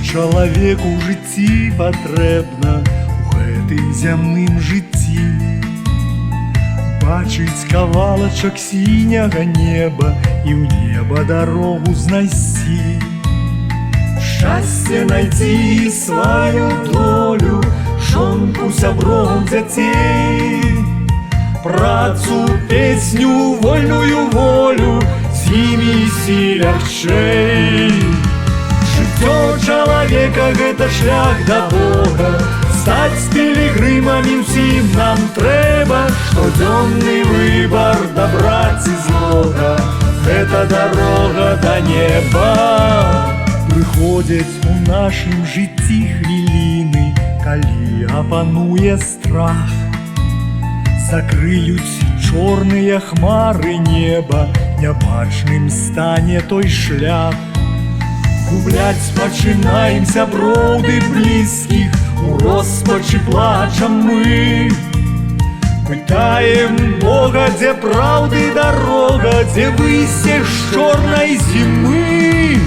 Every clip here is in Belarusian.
чалавеку ў жыцці патрэбна у гэтым зямным жыцці? Бачыць кавалачак сіняга неба і ў неба дарогу знайсці. Шчасце найти сваю долю, жонку, сяброў, дзяцей, працу, песню, вольную волю, з імі ісці лягчэй. Жыццё чалавека — гэта шлях да Бога, стаць пілігрымамі ўсім нам трэба. Штодзённы выбар дабра ці злога — гэта дарога да неба. Прыходзяць у нашым жыцці хвіліны, калі апануе страх. Закрыюць чорныя хмары неба, нябачным стане той шлях. Губляць пачынаем сяброў ды блізкіх, у роспачы плачам мы. Пытаем Бога, дзе праўды дарога, дзе выйсце з чорнай зімы.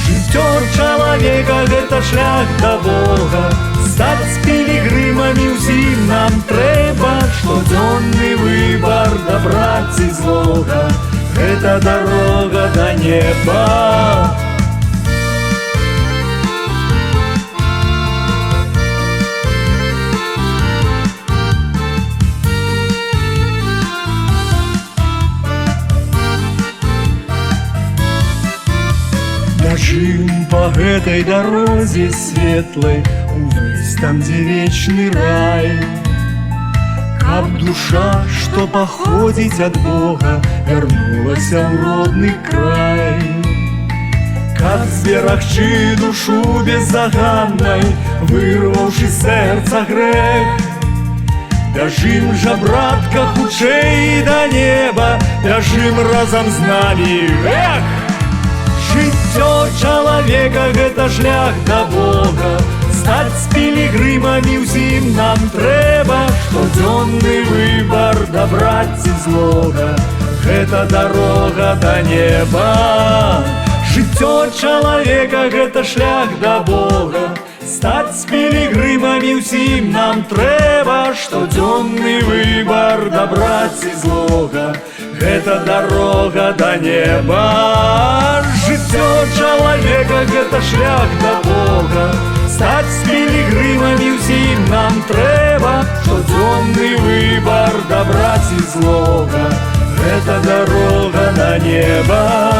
Жыццё чалавека — гэта шлях да Бога, стаць пілігрымамі ўсім нам трэба. Штодзённы выбар дабра ці злога — гэта дарога да неба. Ляжым па гэтай дарозе светлай, увысь там, дзе вечны рай. Каб душа, што паходзіць ад Бога, вярнулася ў родны край. Каб зберагчы душу беззаганнай, вырваўшы сэрца грэх. Бяжым жа, братка, хутчэй да неба, бяжым разам з намі, эх! Жыццё чалавека — гэта шлях да Бога, стаць пілігрымамі ўсім нам трэба. Штодзённы выбар дабра ці злога — гэта дарога да неба. Жыццё чалавека — гэта шлях да Бога, стаць пілігрымамі ўсім нам трэба. Штодзённы выбар дабра ці злога — гэта дарога да неба. Жыццё чалавека — гэта шлях да Бога, стаць пілігрымамі ўсім нам трэба. Штодзённы выбар дабра ці злога — гэта дарога да неба.